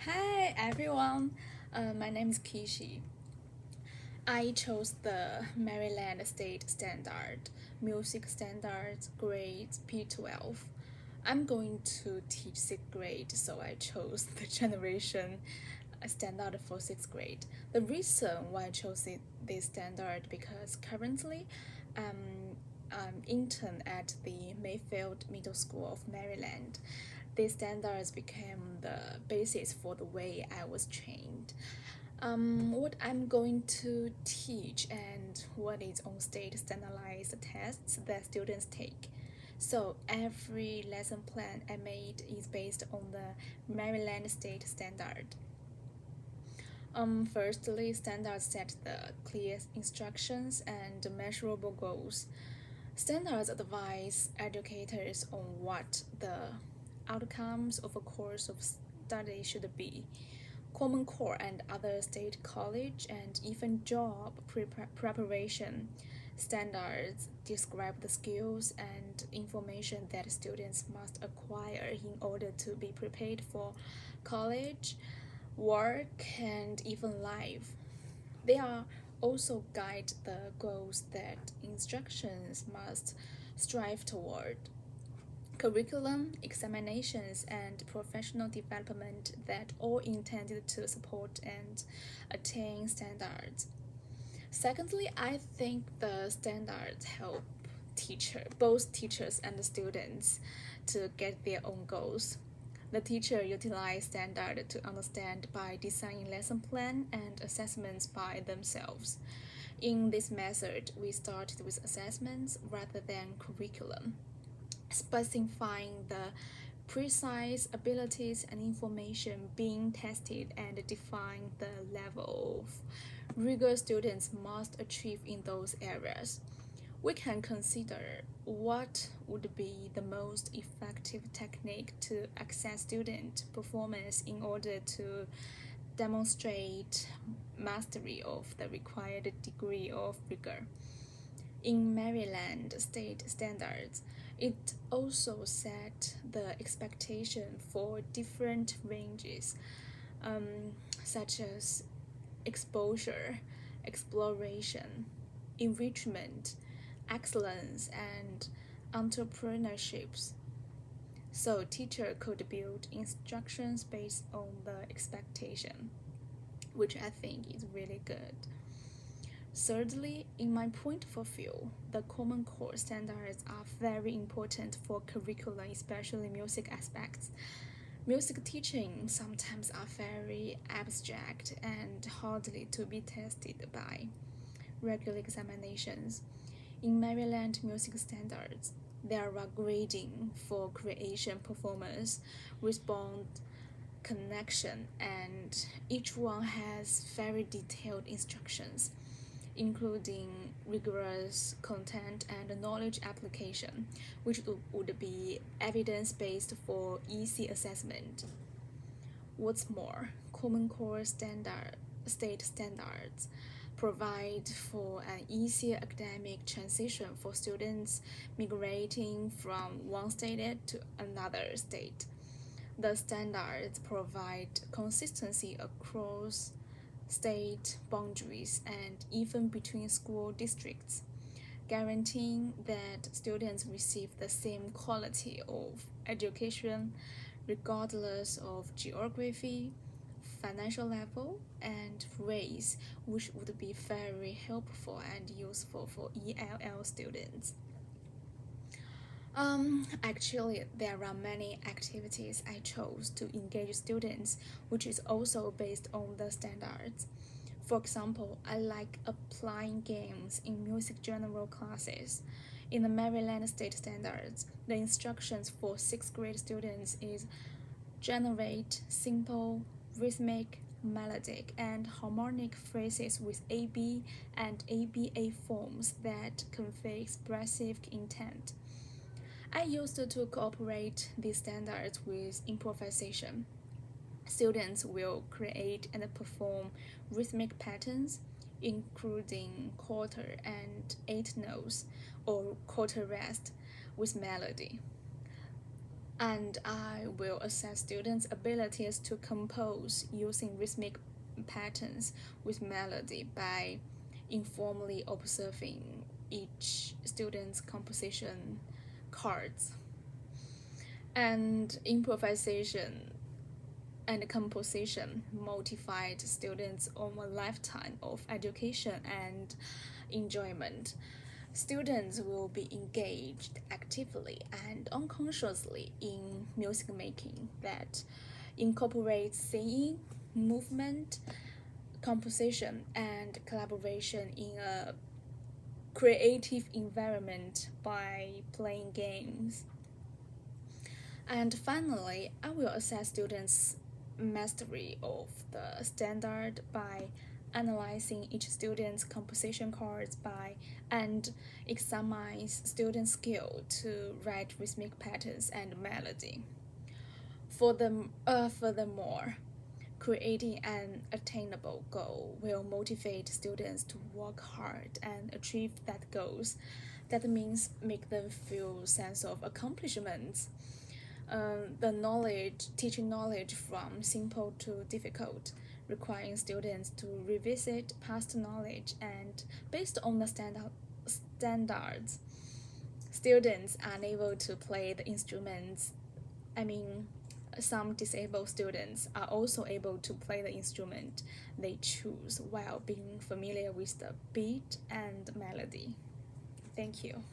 Hi everyone, my name is Kishi. I chose the Maryland State Standard Music Standards grade P12. I'm going to teach 6th grade, so I chose the generation standard for 6th grade. The reason why I chose this standard because currently I'm intern at the Mayfield Middle School of Maryland. These standards became the basis for the way I was trained. What I'm going to teach and what is on state standardized tests that students take. So every lesson plan I made is based on the Maryland State Standard. Firstly, standards set the clear instructions and measurable goals. Standards advise educators on what the outcomes of a course of study should be. Common Core and other state college and even job preparation standards describe the skills and information that students must acquire in order to be prepared for college, work, and even life. They are also guide the goals that instructions must strive toward. Curriculum, examinations, and professional development that all intended to support and attain standards. Secondly, I think the standards help both teachers and the students to get their own goals. The teacher utilizes standard to understand by designing lesson plan and assessments by themselves. In this method, we started with assessments rather than curriculum, specifying the precise abilities and information being tested and define the level of rigor students must achieve in those areas. We can consider what would be the most effective technique to assess student performance in order to demonstrate mastery of the required degree of rigor. In Maryland state standards, it also set the expectation for different ranges, such as exposure, exploration, enrichment, excellence, and entrepreneurships. So teacher could build instructions based on the expectation, which I think is really good. Thirdly, in my point of view, the Common Core standards are very important for curriculum, especially music aspects. Music teaching sometimes are very abstract and hardly to be tested by regular examinations. In Maryland music standards, there are grading for creation, performance, response, connection, and each one has very detailed instructions, including rigorous content and knowledge application, which would be evidence-based for easy assessment. What's more, Common Core state standards provide for an easier academic transition for students migrating from one state to another state. The standards provide consistency across state boundaries and even between school districts, guaranteeing that students receive the same quality of education regardless of geography, financial level, and race, which would be very helpful and useful for ELL students. Actually, there are many activities I chose to engage students, which is also based on the standards. For example, I like applying games in music general classes. In the Maryland State Standards, the instructions for 6th grade students is generate simple, rhythmic, melodic, and harmonic phrases with AB and ABA forms that convey expressive intent. I used to cooperate these standards with improvisation. Students will create and perform rhythmic patterns, including quarter and 8 notes, or quarter rest with melody. And I will assess students' abilities to compose using rhythmic patterns with melody by informally observing each student's composition cards. And improvisation and composition motivate students over a lifetime of education and enjoyment. Students will be engaged actively and unconsciously in music making that incorporates singing, movement, composition, and collaboration in a creative environment by playing games. And finally, I will assess students' mastery of the standard by analyzing each student's composition cards by and examine students' skill to write rhythmic patterns and melody. Furthermore, creating an attainable goal will motivate students to work hard and achieve that goals. That means make them feel sense of accomplishments. Teaching knowledge from simple to difficult, requiring students to revisit past knowledge and based on the standards. Students unable to play the instruments, I mean, some disabled students are also able to play the instrument they choose while being familiar with the beat and melody. Thank you.